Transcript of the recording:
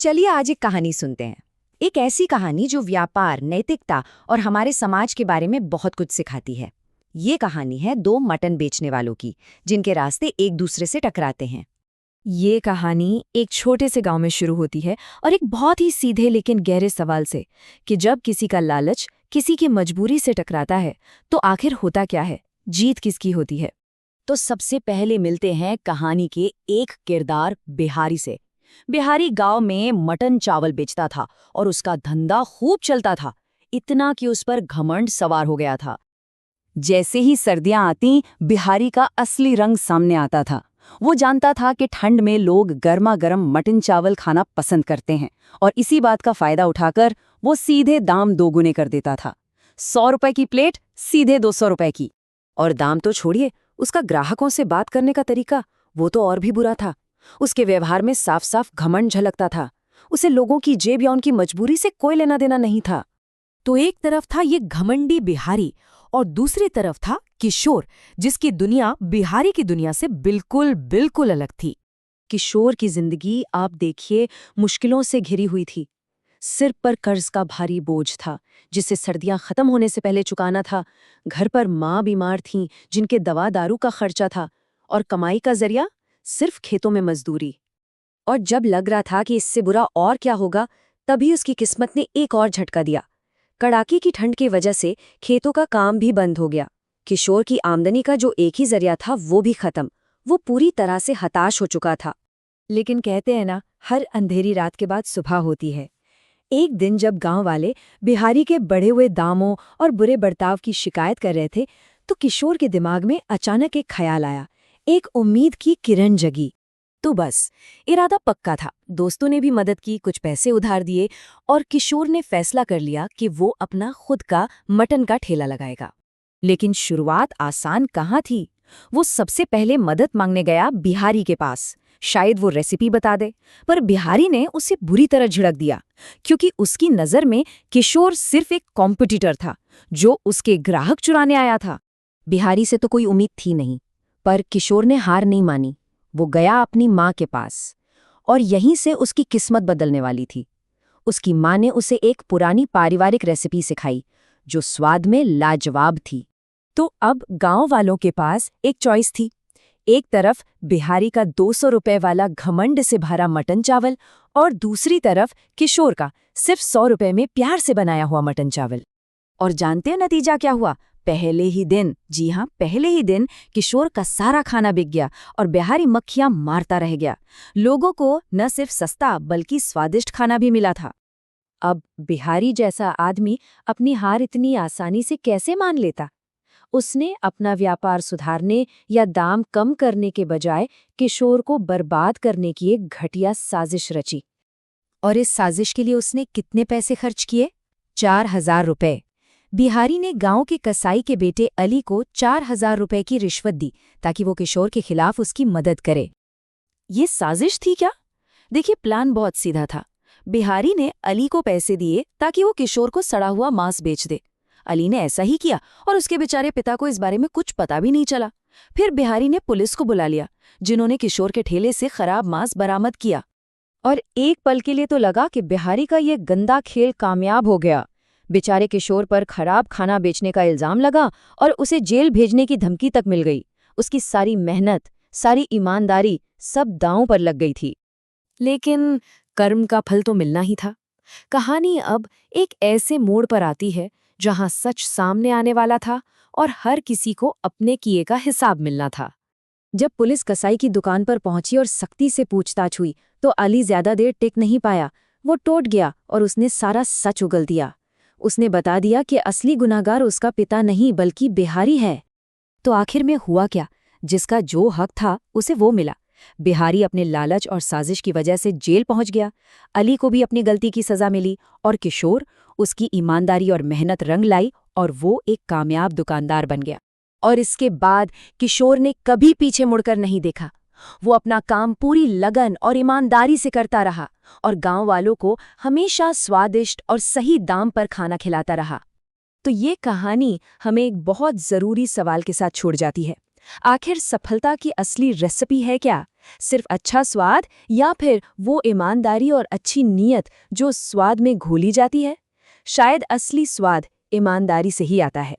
चलिए आज एक कहानी सुनते हैं। एक ऐसी कहानी जो व्यापार, नैतिकता और हमारे समाज के बारे में बहुत कुछ सिखाती है। ये कहानी है दो मटन बेचने वालों की, जिनके रास्ते एक दूसरे से टकराते हैं। ये कहानी एक छोटे से गांव में शुरू होती है और एक बहुत ही सीधे लेकिन गहरे सवाल से कि जब किसी का लालच किसी की मजबूरी से टकराता है तो आखिर होता क्या है, जीत किसकी होती है। तो सबसे पहले मिलते हैं कहानी के एक किरदार बिहारी से। बिहारी गांव में मटन चावल बेचता था और उसका धंधा खूब चलता था, इतना कि उस पर घमंड सवार हो गया था। जैसे ही सर्दियां आती, बिहारी का असली रंग सामने आता था। वो जानता था कि ठंड में लोग गर्मा गर्म मटन चावल खाना पसंद करते हैं, और इसी बात का फायदा उठाकर वो सीधे दाम दोगुने कर देता था। 100 रुपए की प्लेट सीधे 200 रुपए की। और दाम तो छोड़िए, उसका ग्राहकों से बात करने का तरीका, वो तो और भी बुरा था। उसके व्यवहार में साफ साफ घमंड झलकता था। उसे लोगों की जेब या उनकी मजबूरी से कोई लेना देना नहीं था। तो एक तरफ था ये घमंडी बिहारी और दूसरी तरफ था किशोर, जिसकी दुनिया बिहारी की दुनिया से बिल्कुल बिल्कुल अलग थी। किशोर की जिंदगी आप देखिए मुश्किलों से घिरी हुई थी। सिर पर कर्ज का भारी बोझ था, जिसे सर्दियां खत्म होने से पहले चुकाना था। घर पर माँ बीमार थीं, जिनके दवा दारू का खर्चा था, और कमाई का जरिया सिर्फ खेतों में मजदूरी। और जब लग रहा था कि इससे बुरा और क्या होगा, तभी उसकी किस्मत ने एक और झटका दिया। कड़ाके की ठंड की वजह से खेतों का काम भी बंद हो गया। किशोर की आमदनी का जो एक ही जरिया था, वो भी खत्म। वो पूरी तरह से हताश हो चुका था। लेकिन कहते हैं ना, हर अंधेरी रात के बाद सुबह होती है। एक दिन जब गांव वाले बिहारी के बढ़े हुए दामों और बुरे बर्ताव की शिकायत कर रहे थे, तो किशोर के दिमाग में अचानक एक ख्याल आया। एक उम्मीद की किरण जगी। तो बस इरादा पक्का था। दोस्तों ने भी मदद की, कुछ पैसे उधार दिए, और किशोर ने फैसला कर लिया कि वो अपना खुद का मटन का ठेला लगाएगा। लेकिन शुरुआत आसान कहाँ थी। वो सबसे पहले मदद मांगने गया बिहारी के पास। शायद वो रेसिपी बता दे, पर बिहारी ने उसे बुरी तरह झिड़क दिया, क्योंकि उसकी नज़र में किशोर सिर्फ एक कॉम्पिटिटर था जो उसके ग्राहक चुराने आया था। बिहारी से तो कोई उम्मीद थी नहीं, पर किशोर ने हार नहीं मानी। वो गया अपनी माँ के पास, और यहीं से उसकी किस्मत बदलने वाली थी। उसकी माँ ने उसे एक पुरानी पारिवारिक रेसिपी सिखाई, जो स्वाद में लाजवाब थी। तो अब गांव वालों के पास एक चॉइस थी। एक तरफ बिहारी का 200 रुपए वाला घमंड से भरा मटन चावल, और दूसरी तरफ किशोर का सिर्फ 100 रुपए में प्यार से बनाया हुआ मटन चावल। और जानते हो नतीजा क्या हुआ? पहले ही दिन, जी हाँ, पहले ही दिन किशोर का सारा खाना बिक गया और बिहारी मक्खियां मारता रह गया। लोगों को न सिर्फ सस्ता बल्कि स्वादिष्ट खाना भी मिला था। अब बिहारी जैसा आदमी अपनी हार इतनी आसानी से कैसे मान लेता? उसने अपना व्यापार सुधारने या दाम कम करने के बजाय किशोर को बर्बाद करने की एक घटिया साजिश रची। और इस साजिश के लिए उसने कितने पैसे खर्च किए? 4,000 रुपए। बिहारी ने गांव के कसाई के बेटे अली को 4,000 रुपए की रिश्वत दी, ताकि वो किशोर के खिलाफ उसकी मदद करे। ये साजिश थी क्या? देखिए, प्लान बहुत सीधा था। बिहारी ने अली को पैसे दिए ताकि वो किशोर को सड़ा हुआ मांस बेच दे। अली ने ऐसा ही किया, और उसके बेचारे पिता को इस बारे में कुछ पता भी नहीं चला। फिर बिहारी ने पुलिस को बुला लिया, जिन्होंने किशोर के ठेले से खराब मांस बरामद किया। और एक पल के लिए तो लगा कि बिहारी का ये गंदा खेल कामयाब हो गया। बेचारे किशोर पर खराब खाना बेचने का इल्जाम लगा और उसे जेल भेजने की धमकी तक मिल गई। उसकी सारी मेहनत, सारी ईमानदारी सब दांव पर लग गई थी। लेकिन कर्म का फल तो मिलना ही था। कहानी अब एक ऐसे मोड़ पर आती है जहां सच सामने आने वाला था और हर किसी को अपने किए का हिसाब मिलना था। जब पुलिस कसाई की दुकान पर पहुंची और सख्ती से पूछताछ हुई, तो अली ज्यादा देर टिक नहीं पाया। वो टूट गया और उसने सारा सच उगल दिया। उसने बता दिया कि असली गुनाहगार उसका पिता नहीं बल्कि बिहारी है। तो आखिर में हुआ क्या? जिसका जो हक था उसे वो मिला। बिहारी अपने लालच और साजिश की वजह से जेल पहुंच गया। अली को भी अपनी गलती की सजा मिली, और किशोर, उसकी ईमानदारी और मेहनत रंग लाई और वो एक कामयाब दुकानदार बन गया। और इसके बाद किशोर ने कभी पीछे मुड़कर नहीं देखा। वो अपना काम पूरी लगन और ईमानदारी से करता रहा, और गांव वालों को हमेशा स्वादिष्ट और सही दाम पर खाना खिलाता रहा। तो ये कहानी हमें एक बहुत ज़रूरी सवाल के साथ छोड़ जाती है। आखिर सफलता की असली रेसिपी है क्या? सिर्फ अच्छा स्वाद या फिर वो ईमानदारी और अच्छी नीयत जो स्वाद में घोली जाती है? शायद असली स्वाद ईमानदारी से ही आता है।